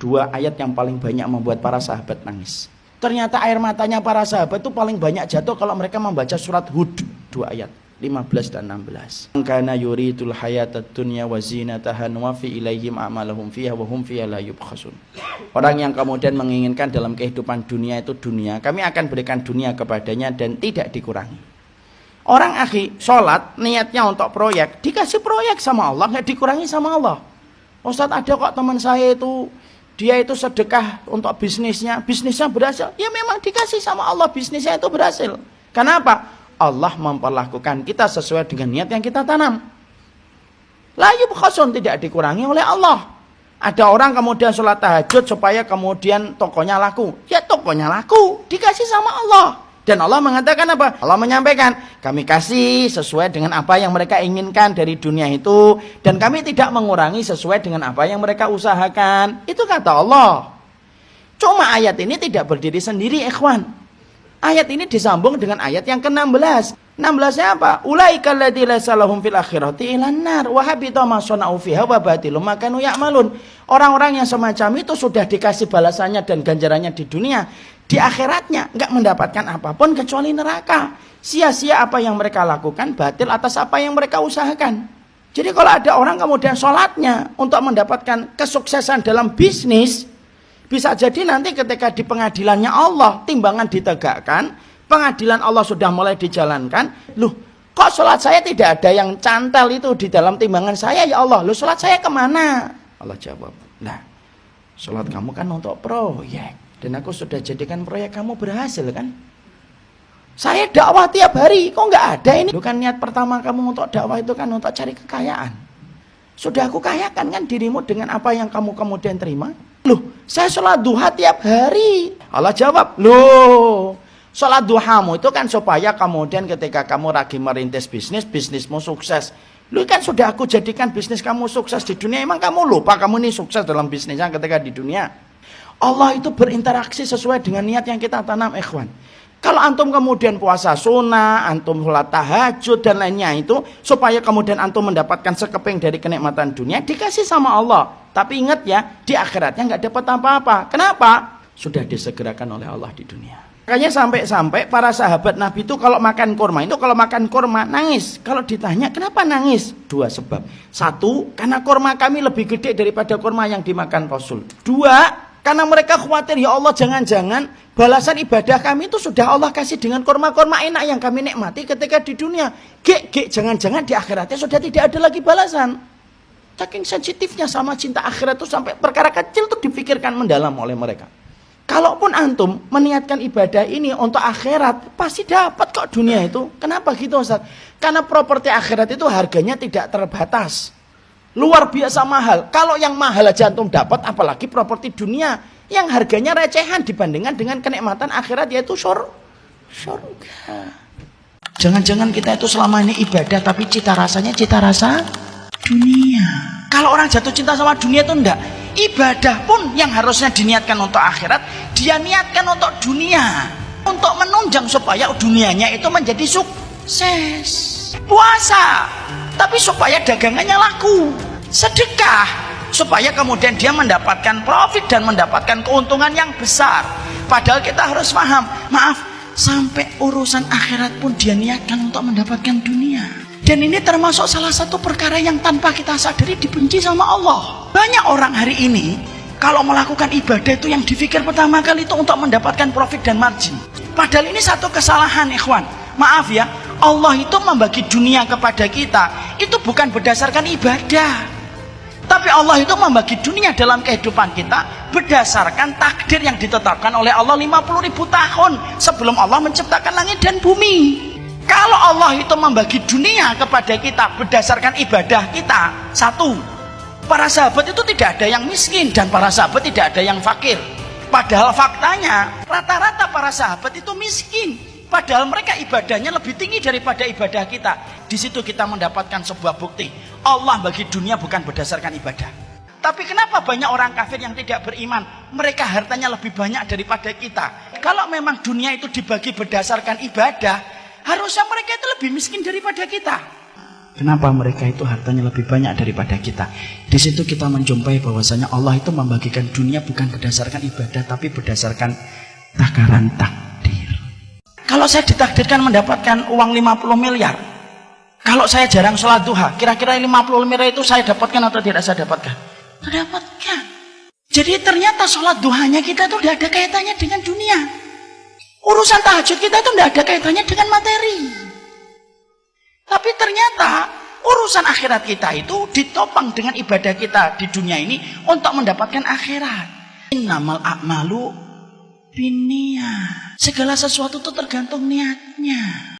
dua ayat yang paling banyak membuat para sahabat nangis. Ternyata air matanya para sahabat itu paling banyak jatuh kalau mereka membaca surat Hud, dua ayat 15 dan 16. Kana yuridul hayatad dunya wa zinataha wa fi ilaihim a'malahum fiha wa hum fiha la yubkhasun. Orang yang kemudian menginginkan dalam kehidupan dunia itu dunia, kami akan berikan dunia kepadanya dan tidak dikurangi. Orang akhi sholat niatnya untuk proyek, dikasih proyek sama Allah, nggak dikurangi sama Allah. Ustadz, ada kok teman saya itu dia itu sedekah untuk bisnisnya berhasil. Ya memang dikasih sama Allah, bisnisnya itu berhasil. Kenapa? Allah memperlakukan kita sesuai dengan niat yang kita tanam. La yubkhasun, tidak dikurangi oleh Allah. Ada orang kemudian sholat tahajud supaya kemudian tokonya laku. Ya tokonya laku, dikasih sama Allah. Dan Allah mengatakan apa? Allah menyampaikan, kami kasih sesuai dengan apa yang mereka inginkan dari dunia itu. Dan kami tidak mengurangi sesuai dengan apa yang mereka usahakan. Itu kata Allah. Cuma ayat ini tidak berdiri sendiri, ikhwan. Ayat ini disambung dengan ayat yang ke-16. 16-nya apa? Ulaika alladziina laysa lahum fil akhirati ilan nar wa habita ma sana'u fiha wa batilum ma kanu ya'malun. Orang-orang yang semacam itu sudah dikasih balasannya dan ganjarannya di dunia. Di akhiratnya enggak mendapatkan apapun kecuali neraka. Sia-sia apa yang mereka lakukan, batil atas apa yang mereka usahakan. Jadi kalau ada orang kemudian sholatnya untuk mendapatkan kesuksesan dalam bisnis, bisa jadi nanti ketika di pengadilannya Allah, timbangan ditegakkan, pengadilan Allah sudah mulai dijalankan, loh kok sholat saya tidak ada yang cantel itu di dalam timbangan saya ya Allah, loh sholat saya kemana? Allah jawab, nah sholat kamu kan untuk proyek, dan aku sudah jadikan proyek kamu berhasil kan? Saya dakwah tiap hari, kok nggak ada ini? Bukan niat pertama kamu untuk dakwah itu kan untuk cari kekayaan. Sudah aku kayakan kan dirimu dengan apa yang kamu kemudian terima? Loh, saya sholat duha tiap hari. Allah jawab, loh, sholat duhamu itu kan supaya kemudian ketika kamu lagi merintis bisnis, bisnismu sukses. Loh kan sudah aku jadikan bisnis kamu sukses di dunia. Emang kamu lupa kamu ini sukses dalam bisnisnya ketika di dunia? Allah itu berinteraksi sesuai dengan niat yang kita tanam, ikhwan. Kalau antum kemudian puasa sunnah, antum sholat tahajud dan lainnya itu supaya kemudian antum mendapatkan sekeping dari kenikmatan dunia, dikasih sama Allah. Tapi ingat ya, di akhiratnya nggak dapat apa-apa. Kenapa? Sudah disegerakan oleh Allah di dunia. Makanya sampai-sampai para sahabat Nabi itu kalau makan kurma nangis. Kalau ditanya kenapa nangis? Dua sebab. Satu, karena kurma kami lebih gede daripada kurma yang dimakan Rasul. Dua, karena mereka khawatir, ya Allah jangan-jangan balasan ibadah kami itu sudah Allah kasih dengan kurma-kurma enak yang kami nikmati ketika di dunia. Jangan-jangan di akhiratnya sudah tidak ada lagi balasan. Saking sensitifnya sama cinta akhirat itu sampai perkara kecil itu dipikirkan mendalam oleh mereka. Kalaupun antum meniatkan ibadah ini untuk akhirat, pasti dapat kok dunia itu. Kenapa gitu Ustaz? Karena properti akhirat itu harganya tidak terbatas. Luar biasa mahal. Kalau yang mahal aja antum dapat, apalagi properti dunia yang harganya recehan dibandingkan dengan kenikmatan akhirat, yaitu surga. Jangan-jangan kita itu selama ini ibadah tapi cita rasanya cita rasa dunia. Kalau orang jatuh cinta sama dunia itu enggak. Ibadah pun yang harusnya diniatkan untuk akhirat, dia niatkan untuk dunia, untuk menunjang supaya dunianya itu menjadi sukses. Puasa tapi supaya dagangannya laku. Sedekah supaya kemudian dia mendapatkan profit dan mendapatkan keuntungan yang besar. Padahal kita harus paham, maaf, sampai urusan akhirat pun dia niatkan untuk mendapatkan dunia. Dan ini termasuk salah satu perkara yang tanpa kita sadari dibenci sama Allah. Banyak orang hari ini kalau melakukan ibadah itu yang dipikir pertama kali itu untuk mendapatkan profit dan margin. Padahal ini satu kesalahan, ikhwan. Maaf ya, Allah itu membagi dunia kepada kita itu bukan berdasarkan ibadah, tapi Allah itu membagi dunia dalam kehidupan kita berdasarkan takdir yang ditetapkan oleh Allah 50.000 tahun sebelum Allah menciptakan langit dan bumi. Kalau Allah itu membagi dunia kepada kita berdasarkan ibadah kita, satu, para sahabat itu tidak ada yang miskin dan para sahabat tidak ada yang fakir. Padahal faktanya rata-rata para sahabat itu miskin. Padahal mereka ibadahnya lebih tinggi daripada ibadah kita. Di situ kita mendapatkan sebuah bukti. Allah bagi dunia bukan berdasarkan ibadah. Tapi kenapa banyak orang kafir yang tidak beriman? Mereka hartanya lebih banyak daripada kita. Kalau memang dunia itu dibagi berdasarkan ibadah, harusnya mereka itu lebih miskin daripada kita. Kenapa mereka itu hartanya lebih banyak daripada kita? Di situ kita menjumpai bahwasanya Allah itu membagikan dunia bukan berdasarkan ibadah, tapi berdasarkan takaran takdir. Kalau saya ditakdirkan mendapatkan uang 50 miliar, kalau saya jarang sholat duha, kira-kira 50 miliar itu saya dapatkan atau tidak saya dapatkan? Dapatkan. Jadi ternyata sholat duhanya kita itu tidak ada kaitannya dengan dunia. Urusan tahajud kita itu tidak ada kaitannya dengan materi. Tapi ternyata urusan akhirat kita itu ditopang dengan ibadah kita di dunia ini untuk mendapatkan akhirat. Innamal a'malu binniyah. Segala sesuatu itu tergantung niatnya.